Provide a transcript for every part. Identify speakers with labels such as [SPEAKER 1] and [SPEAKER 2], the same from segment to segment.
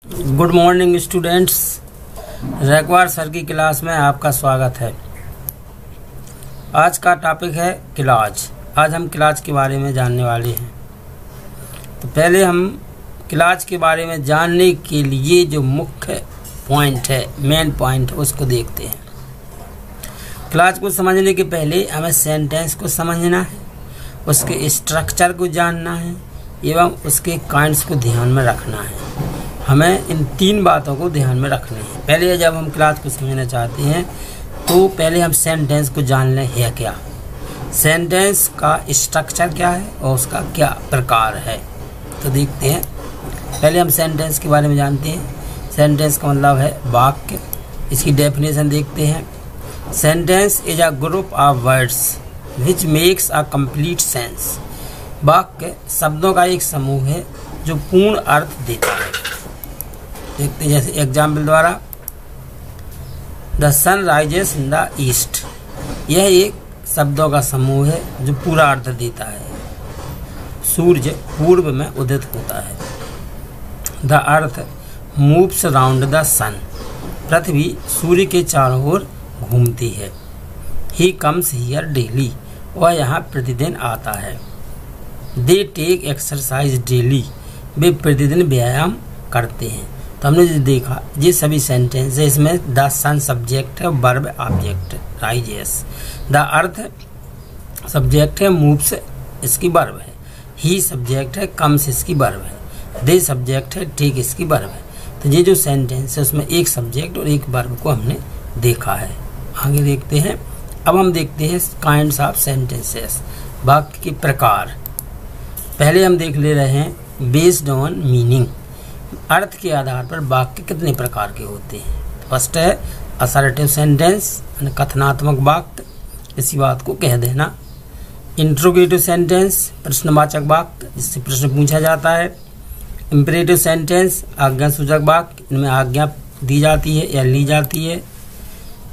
[SPEAKER 1] Good morning students, Raikwar sir की class में आपका स्वागत है। आज का टॉपिक है क्लाज। आज हम क्लाज के बारे में जानने वाले हैं। तो पहले हम क्लाज के बारे में जानने के लिए जो मुख्य पॉइंट है, मेन पॉइंट, उसको देखते हैं। क्लाज को समझने के पहले हमें सेंटेंस को समझना है, उसके स्ट्रक्चर को जानना है एवं उसके काइंड्स को ध्यान में रखना है। हमें इन तीन बातों को ध्यान में रखना है। पहले जब हम क्लास को समझना चाहते हैं तो पहले हम सेंटेंस को जान लें है क्या, सेंटेंस का स्ट्रक्चर क्या है और उसका क्या प्रकार है। तो देखते हैं, पहले हम सेंटेंस के बारे में जानते हैं। सेंटेंस का मतलब है वाक्य। इसकी डेफिनेशन देखते हैं। Sentence is a group of words which makes a complete sense. वाक्य शब्दों का एक समूह है जो पूर्ण अर्थ देता है। देखते हैं, जैसे एग्जाम्पल द्वारा, the sun rises in the east. यह एक शब्दों का समूह है जो पूरा अर्थ देता है। सूर्य पूर्व में उदित होता है। The earth moves round the sun. पृथ्वी सूर्य के चारों ओर घूमती है। He comes here daily. वह यहाँ प्रतिदिन आता है। They take exercise daily. वे प्रतिदिन व्यायाम करते हैं। तो हमने जो देखा, ये सभी सेंटेंस है। इसमें द सन सब्जेक्ट है, verb object rises. The earth subject है, मूव्स इसकी वर्ब है। ही सब्जेक्ट है, कम्स इसकी वर्ब है। दे सब्जेक्ट है, टेक इसकी वर्ब है। तो ये जो सेंटेंस है उसमें एक सब्जेक्ट और एक वर्ब को हमने देखा है। आगे देखते हैं। अब हम देखते हैं काइंड्स ऑफ सेंटेंसेस, वाक्य के प्रकार। पहले हम देख ले रहे हैं बेस्ड ऑन मीनिंग। अर्थ के आधार पर वाक्य कितने प्रकार के होते हैं। फर्स्ट है असर्टिव सेंटेंस, कथनात्मक वाक्य, इसी बात को कह देना। इंट्रोगेटिव सेंटेंस, प्रश्नवाचक वाक्य, जिससे प्रश्न पूछा जाता है। इंपरेटिव सेंटेंस, आज्ञा सूचक वाक्य, इनमें आज्ञा दी जाती है या ली जाती है।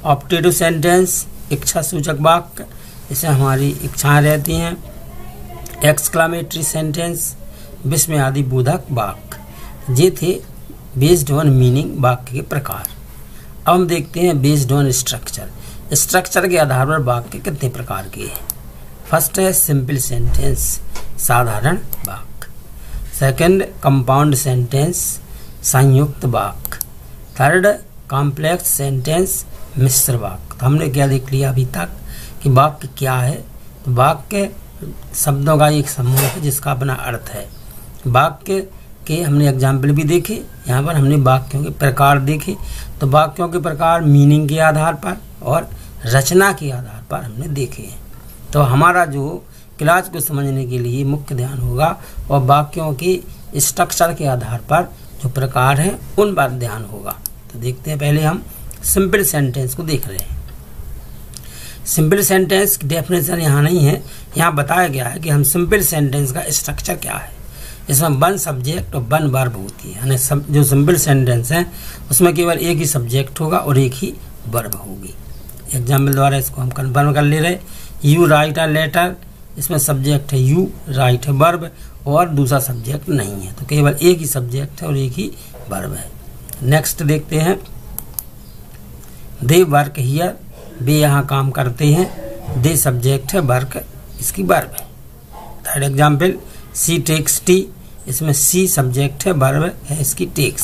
[SPEAKER 1] ऑप्टेटिव सेंटेंस, इच्छा सूचक वाक्य, इससे हमारी इच्छाएं रहती हैं। एक्सक्लामेटरी सेंटेंस, विस्मयादि बोधक वाक्य। ये थे बेस्ड ऑन मीनिंग वाक्य के प्रकार। अब हम देखते हैं बेस्ड ऑन स्ट्रक्चर। स्ट्रक्चर के आधार पर वाक्य कितने प्रकार के हैं। फर्स्ट है सिंपल सेंटेंस, साधारण वाक्य। सेकंड कंपाउंड सेंटेंस, संयुक्त वाक्य। थर्ड कॉम्प्लेक्स सेंटेंस, मिश्र वाक्य। तो हमने क्या देख लिया अभी तक कि वाक्य क्या है। तो वाक्य शब्दों का एक समूह है जिसका अपना अर्थ है। वाक्य के हमने एग्जाम्पल भी देखे। यहाँ पर हमने वाक्यों के प्रकार देखे। तो वाक्यों के प्रकार मीनिंग के आधार पर और रचना के आधार पर हमने देखे हैं। तो हमारा जो क्लास को समझने के लिए मुख्य ध्यान होगा और वाक्यों के स्ट्रक्चर के आधार पर जो प्रकार हैं उन पर ध्यान होगा। तो देखते हैं, पहले हम सिंपल सेंटेंस को देख रहे हैं। सिंपल सेंटेंस की डेफिनेशन यहाँ नहीं है। यहाँ बताया गया है कि हम सिंपल सेंटेंस का स्ट्रक्चर क्या है। इसमें वन सब्जेक्ट और वन वर्ब होती है। यानी जो सिंपल सेंटेंस है उसमें केवल एक ही सब्जेक्ट होगा और एक ही वर्ब होगी। एग्जाम्पल द्वारा इसको हम कन्फर्म कर ले रहे। यू राइट अ लेटर, इसमें सब्जेक्ट है यू, राइट है वर्ब और दूसरा सब्जेक्ट नहीं है। तो केवल एक ही सब्जेक्ट है और एक ही वर्ब है। नेक्स्ट देखते हैं, दे वर्क हियर। वे यहाँ काम करते हैं। दे सब्जेक्ट है, वर्क इसकी वर्ब है। थर्ड एग्जाम्पल, सी टेक्स टी। इसमें सी सब्जेक्ट है, वर्ब है इसकी टेक्स।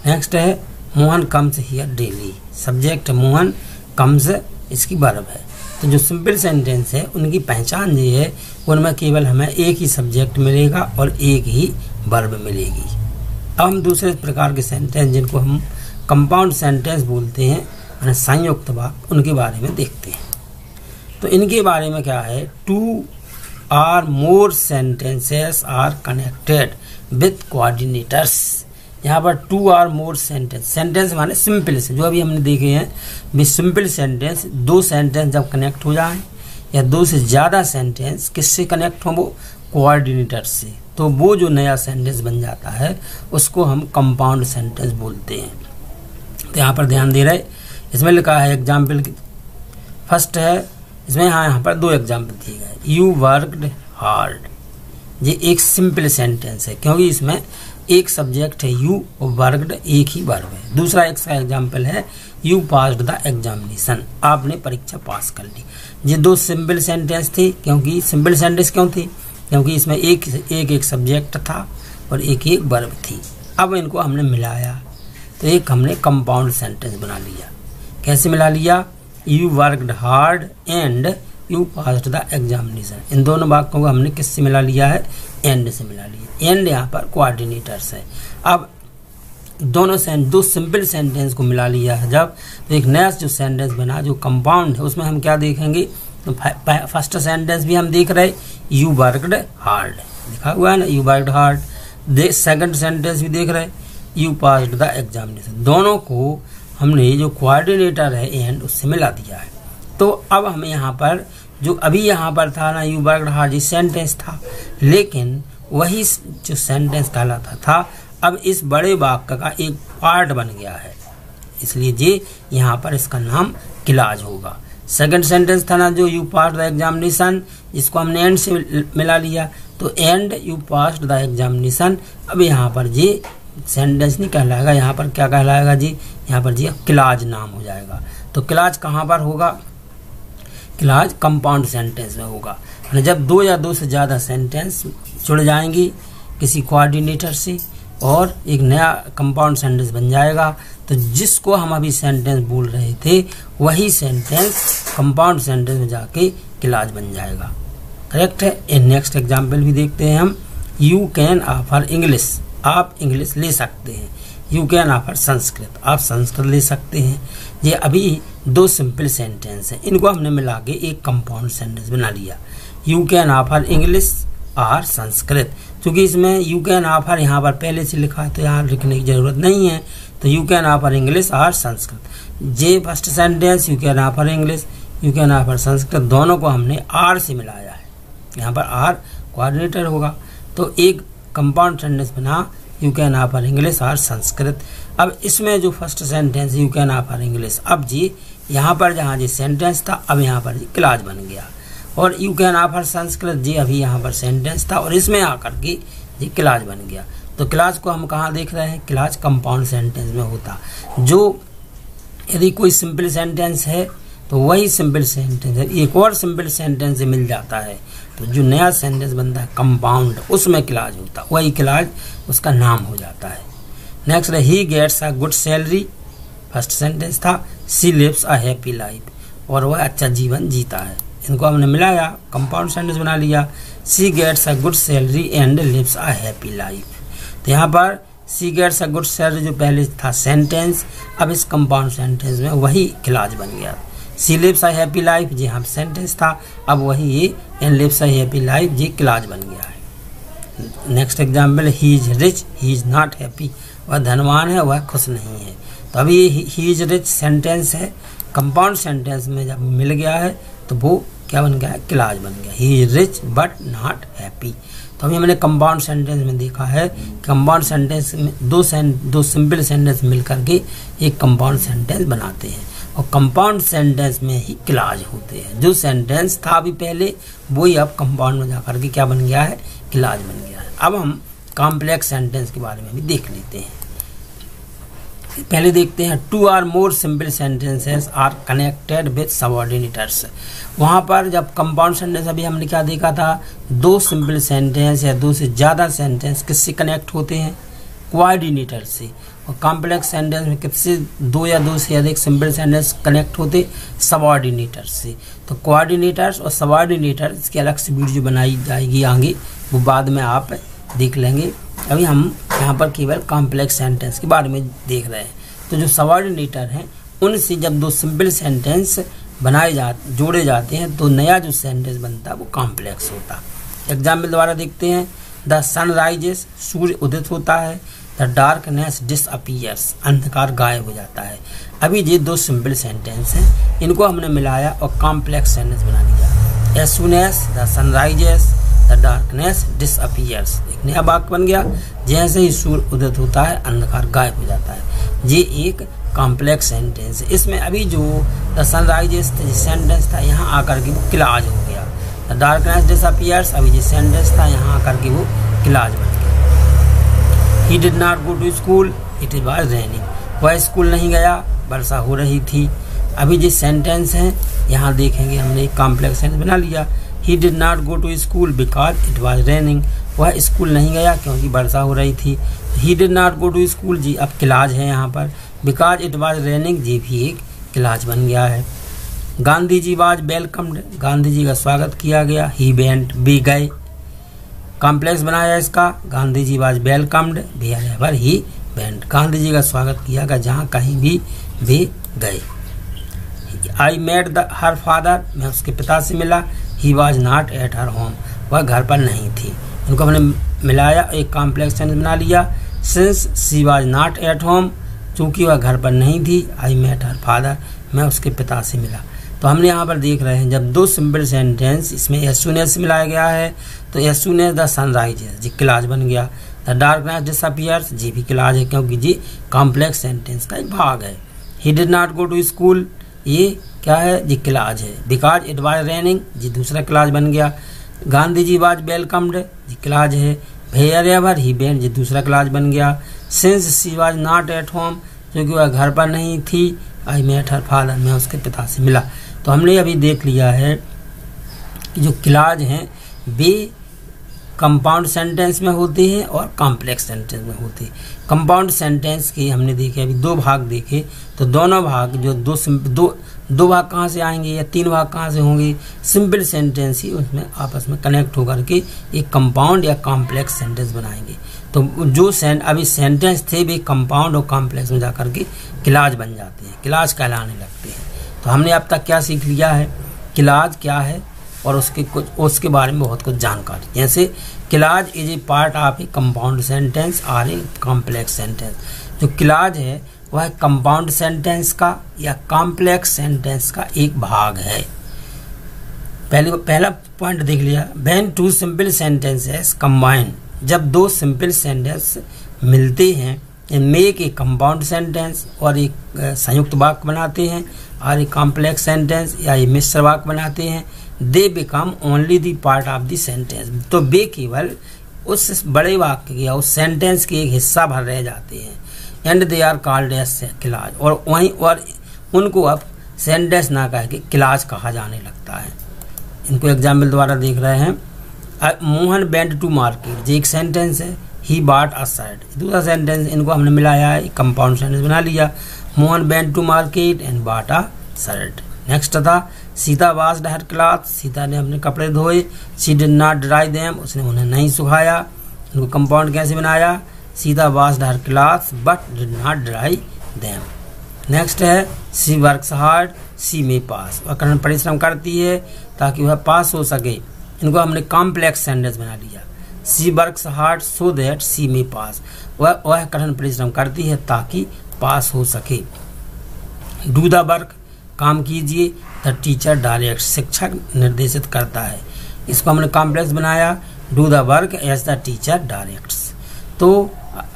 [SPEAKER 1] नेक्स्ट है Mohan comes here daily. Subject Mohan, comes इसकी वर्ब है। तो जो सिंपल सेंटेंस है उनकी पहचान ये है, उनमें केवल हमें एक ही सब्जेक्ट मिलेगा और एक ही वर्ब मिलेगी। अब हम दूसरे प्रकार के सेंटेंस जिनको हम कंपाउंड सेंटेंस बोलते हैं, संयुक्त वाक्य, उनके बारे में देखते हैं। तो इनके बारे में क्या है, two or more sentences are connected with coordinators. यहाँ पर two or more sentence, sentence माने सिंपल से, जो अभी हमने देखे हैं भी सिंपल सेंटेंस, दो सेंटेंस जब कनेक्ट हो जाए या दो से ज़्यादा सेंटेंस किससे कनेक्ट हो, वो कोऑर्डिनेटर से, तो वो जो नया सेंटेंस बन जाता है उसको हम कंपाउंड सेंटेंस बोलते हैं। तो यहाँ पर ध्यान दे रहे, इसमें लिखा है एग्जाम्पल। फर्स्ट है इसमें, यहाँ पर दो एग्जाम्पल दिए गए। यू वर्कड हार्ड, ये एक सिंपल सेंटेंस है क्योंकि इसमें एक सब्जेक्ट है यू और वर्गड एक ही वर्ब है। दूसरा इसका एग्जाम्पल है यू पास्ड द एग्जामिनेशन, आपने परीक्षा पास कर ली। ये दो सिंपल सेंटेंस थे। क्योंकि सिंपल सेंटेंस क्यों थी? क्योंकि इसमें एक सब्जेक्ट था और एक वर्ब थी। अब इनको हमने मिलाया तो एक हमने कंपाउंड सेंटेंस बना लिया। कैसे मिला लिया? You worked hard and you passed the examination. इन दोनों वाक्यों को हमने किससे मिला लिया है? एंड से मिला लिया। एंड यहाँ पर कोऑर्डिनेटर्स है। अब दो सिंपल सेंटेंस को मिला लिया है जब, तो एक नया जो सेंटेंस बना जो कंपाउंड है उसमें हम क्या देखेंगे? तो फर्स्ट सेंटेंस भी हम देख रहे यू वर्कड हार्ड, लिखा हुआ है ना you worked hard. Second sentence भी देख रहे यू पास्ड द एग्जामिनेशन। दोनों को हमने जो कोऑर्डिनेटर है एंड उससे मिला दिया है। तो अब हमें यहाँ पर जो अभी यहाँ पर था ना यू वर्कड हार्ड, ये सेंटेंस था, लेकिन वही जो सेंटेंस कहलाता था अब इस बड़े वाक्य का एक पार्ट बन गया है, इसलिए ये यहाँ पर इसका नाम क्लॉज होगा। सेकंड सेंटेंस था ना जो यू पास्ड द एग्जामिनेशन, इसको हमने एंड से मिला लिया, तो and you passed the examination. अब यहाँ पर ये सेंटेंस नहीं कहलाएगा, यहाँ पर क्या कहलाएगा जी? यहाँ पर जी क्लॉज नाम हो जाएगा। तो क्लॉज कहाँ पर होगा? क्लॉज कंपाउंड सेंटेंस में होगा। जब दो या दो से ज़्यादा सेंटेंस जुड़ जाएंगी किसी कोऑर्डिनेटर से और एक नया कंपाउंड सेंटेंस बन जाएगा, तो जिसको हम अभी सेंटेंस बोल रहे थे वही सेंटेंस कंपाउंड सेंटेंस में जाके क्लॉज बन जाएगा। करेक्ट है। नेक्स्ट एग्जाम्पल भी देखते हैं हम। यू कैन ऑफर इंग्लिश, आप इंग्लिश ले सकते हैं। यू कैन ऑफर संस्कृत, आप संस्कृत ले सकते हैं। ये अभी दो सिंपल सेंटेंस हैं, इनको हमने मिला के एक कंपाउंड सेंटेंस बना लिया। यू कैन ऑफर इंग्लिश और संस्कृत। क्योंकि इसमें यू कैन ऑफर यहाँ पर पहले से लिखा है तो यहाँ लिखने की जरूरत नहीं है, तो यू कैन ऑफर इंग्लिश और संस्कृत। जे first sentence you can offer English, you can offer Sanskrit, दोनों को हमने आर से मिलाया है। यहाँ पर आर कोऑर्डिनेटर होगा, तो एक कंपाउंड सेंटेंस बना यू कैन ऑफर इंग्लिश और संस्कृत। अब इसमें जो first sentence you can offer English, अब जी यहाँ पर जहाँ जी सेंटेंस था अब यहाँ पर जी क्लॉज बन गया, और यू कैन ऑफर संस्कृत जी अभी यहाँ पर सेंटेंस था और इसमें आकर के जी क्लॉज बन गया। तो क्लॉज को हम कहाँ देख रहे हैं? क्लॉज कंपाउंड सेंटेंस में होता। जो यदि कोई सिंपल सेंटेंस है तो वही सिंपल सेंटेंस है एक और सिंपल सेंटेंस से मिल जाता है, तो जो नया सेंटेंस बनता है कंपाउंड उसमें क्लॉज होता, वही क्लॉज उसका नाम हो जाता है। नेक्स्ट है he gets a good salary, first sentence था she lives a happy life, और वह अच्छा जीवन जीता है। इनको हमने मिलाया कंपाउंड सेंटेंस बना लिया। She gets a good salary and lives a happy life. तो यहाँ पर she gets a good salary जो पहले था सेंटेंस, अब इस कंपाउंड सेंटेंस में वही क्लॉज बन गया। She lives a happy life जी हम सेंटेंस था, अब वही ये and lives a happy life जी क्लॉज बन गया है। Next example he is rich he is not happy, वह धनवान है वह खुश नहीं है। तो अभी ये ही इज रिच सेंटेंस है, कंपाउंड सेंटेंस में जब मिल गया है तो वो क्या बन गया? क्लॉज बन गया। ही is rich but not happy. तो अभी हमने कंपाउंड सेंटेंस में देखा है कंपाउंड सेंटेंस में दो सिंपल सेंटेंस मिलकर के एक कंपाउंड सेंटेंस बनाते हैं, और कंपाउंड सेंटेंस में ही क्लॉज होते हैं। जो सेंटेंस था अभी पहले वही अब कंपाउंड में जाकर के क्या बन गया है? क्लॉज बन गया है। अब हम कॉम्प्लेक्स सेंटेंस के बारे में भी देख लेते हैं। पहले देखते हैं two or more simple sentences are connected with subordinators. वहाँ पर जब कंपाउंड सेंटेंस अभी हमने क्या देखा था? दो सिंपल सेंटेंस या दो से ज़्यादा सेंटेंस किससे कनेक्ट होते हैं? कोऑर्डिनेटर से। और कॉम्प्लेक्स सेंटेंस में किससे? दो या दो से अधिक सिंपल सेंटेंस कनेक्ट होते सबऑर्डिनेटर से। तो कोऑर्डिनेटर्स और सबऑर्डिनेटर्स की अलग से वीडियो बनाई जाएगी आगे, वो बाद में आप देख लेंगे। अभी हम यहाँ पर केवल कॉम्प्लेक्स सेंटेंस के बारे में देख रहे हैं। तो जो सबऑर्डिनेटर हैं उनसे जब दो सिंपल सेंटेंस जोड़े जाते हैं तो नया जो सेंटेंस बनता है वो कॉम्प्लेक्स होता है। एग्जाम्पल द्वारा देखते हैं। द सन राइजेस, सूर्य उदित होता है। द डार्कनेस डिसअपीयर्स, अंधकार गायब हो जाता है। अभी ये दो सिंपल सेंटेंस हैं, इनको हमने मिलाया और कॉम्प्लेक्स सेंटेंस बना लिया। As soon as the sun rises the darkness disappears, एक नया वाक्य बन गया। जैसे ही सूर्य उदित होता है अंधकार गायब हो जाता है। ये एक कॉम्प्लेक्स सेंटेंस है। इसमें अभी जो द सन राइजेस सेंटेंस था यहाँ आकर के वो क्लॉज हो गया। द डार्कनेस डिसअपीयर्स, अभी जो सेंटेंस था यहाँ आकर के वो क्लॉज बन गया। He did not go to school, it was raining. वह स्कूल नहीं गया, वर्षा हो रही थी। अभी जिस सेंटेंस हैं यहाँ देखेंगे, हमने एक कॉम्प्लेक्स सेंटेंस बना लिया। He did not go to school because it was raining. वह स्कूल नहीं गया क्योंकि वर्षा हो रही थी। He did not go to school जी अब क्लाज है यहाँ पर, बिकॉज इट वाज रेनिंग जी भी एक क्लाज बन गया है। गांधी जी वाज वेलकम्ड, गांधी जी का स्वागत किया गया। ही वेंट भी गए, कॉम्प्लेक्स बनाया इसका। Gandhi ji was welcomed wherever he went, Gandhi ji का स्वागत किया गया जहाँ कहीं भी वे गए। आई मेट हर फादर, मैं उसके पिता से मिला। He was not at her home, वह घर पर नहीं थी। इनको हमने मिलाया, एक कॉम्प्लेक्स सेंटेंस बना लिया। Since she was not at home, चूँकि वह घर पर नहीं थी। आई मेट हर फादर, मैं उसके पिता से मिला। तो हमने यहाँ पर देख रहे हैं जब दो सिंपल सेंटेंस इसमें एज सून एज से मिलाया गया है तो as soon as the sun rises जी क्लाज बन गया। द डार्कनेस डिसअपियर्स जी भी क्लाज है क्योंकि जी कॉम्प्लेक्स सेंटेंस का एक भाग है। He did not go to school, ये क्या है जी क्लाज है। बिकॉज इट वाज रेनिंग जी दूसरा क्लाज बन गया। गांधी जी वाज वेलकम्ड जी क्लाज है। वेयरएवर ही वेंट जी दूसरा क्लाज बन गया। Since she was not at home, क्योंकि वह घर पर नहीं थी। आई मेट हर फादर, मैं उसके पिता से मिला। तो हमने अभी देख लिया है कि जो क्लाज हैं वे कंपाउंड सेंटेंस में होते हैं और कॉम्प्लेक्स सेंटेंस में होते हैं। कंपाउंड सेंटेंस की हमने देखे अभी दो भाग देखे, तो दोनों भाग जो दो भाग कहाँ से आएंगे या तीन भाग कहाँ से होंगे, सिंपल सेंटेंस ही उसमें आपस में कनेक्ट होकर के एक कंपाउंड या कॉम्प्लेक्स सेंटेंस बनाएंगे। तो जो अभी सेंटेंस थे वे कंपाउंड और कॉम्प्लेक्स में जाकर के क्लाज बन जाते हैं, क्लाज कहलाने लगते हैं। तो हमने अब तक क्या सीख लिया है, क्लाज क्या है और उसके बारे में बहुत कुछ जानकारी। जैसे clause is a part of A compound sentence और ए कॉम्प्लेक्स सेंटेंस। जो क्लाज है वह कंपाउंड सेंटेंस का या कॉम्प्लेक्स सेंटेंस का एक भाग है। पहला पॉइंट देख लिया, when two simple sentences combine, जब दो सिंपल सेंटेंस मिलते हैं मेक ए कंपाउंड सेंटेंस और एक संयुक्त वाक्य बनाते हैं और एक कॉम्प्लेक्स सेंटेंस या एक मिश्र वाक्य बनाते हैं। They become only the part of the sentence, तो वे केवल उस बड़े वाक्य या उस सेंटेंस के एक हिस्सा भर रह जाते हैं। And they are called as clause, और वहीं और उनको अब सेंटेंस ना कह के क्लाज कहा जाने लगता है। इनको एग्जाम्पल द्वारा देख रहे हैं। मोहन वेंट टू मार्केट, ये एक सेंटेंस है। ही बॉट अ शर्ट, दूसरा सेंटेंस, इनको हमने मिलाया है, कंपाउंड सेंटेंस बना लिया। Mohan went to market and bought a shirt. Next था Sita washed her cloth, Sita ने अपने कपड़े धोए। She did not dry them, उसने उन्हें नहीं सुखाया। इनको कंपाउंड कैसे बनाया, Sita washed her cloth but did not dry them. Next है she works hard she may pass, वह कठिन परिश्रम करती है ताकि वह पास हो सके। इनको हमने कॉम्प्लेक्स सेंटेंस बना लिया। She works hard so that she may pass, वह कठिन परिश्रम करती है ताकि पास हो सके। डू द वर्क, काम कीजिए। द टीचर डायरेक्ट, शिक्षक निर्देशित करता है। इसको हमने कॉम्प्लेक्स बनाया, do the work as the teacher directs. तो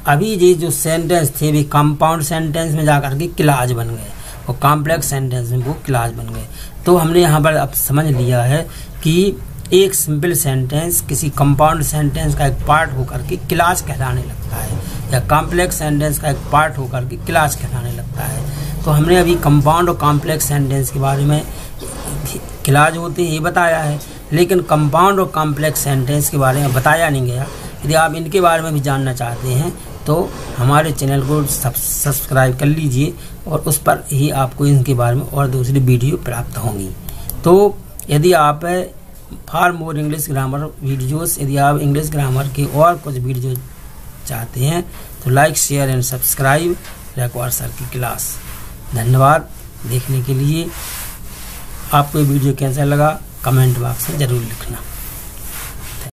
[SPEAKER 1] अभी ये जो सेंटेंस थे वे कंपाउंड सेंटेंस में जाकर के क्लाज बन गए और कॉम्प्लेक्स सेंटेंस में वो क्लाज बन गए। तो हमने यहाँ पर अब समझ लिया है कि एक सिंपल सेंटेंस किसी कंपाउंड सेंटेंस का एक पार्ट होकर के क्लाज कहलाने लगता है या कॉम्प्लेक्स सेंटेंस का एक पार्ट होकर के क्लाज कहलाने लगता है। तो हमने अभी कंपाउंड और कॉम्प्लेक्स सेंटेंस के बारे में क्लाज होते हैं ये बताया है, लेकिन कंपाउंड और कॉम्प्लेक्स सेंटेंस के बारे में बताया नहीं गया। यदि आप इनके बारे में भी जानना चाहते हैं तो हमारे चैनल को सब्सक्राइब कर लीजिए और उस पर ही आपको इनके बारे में और दूसरी वीडियो प्राप्त होंगी। तो यदि आप for more English grammar videos, यदि आप इंग्लिश ग्रामर के और कुछ वीडियो चाहते हैं तो like share and subscribe Raikwar sir की क्लास। धन्यवाद देखने के लिए। आपको ये वीडियो कैसा लगा कमेंट बॉक्स में ज़रूर लिखना।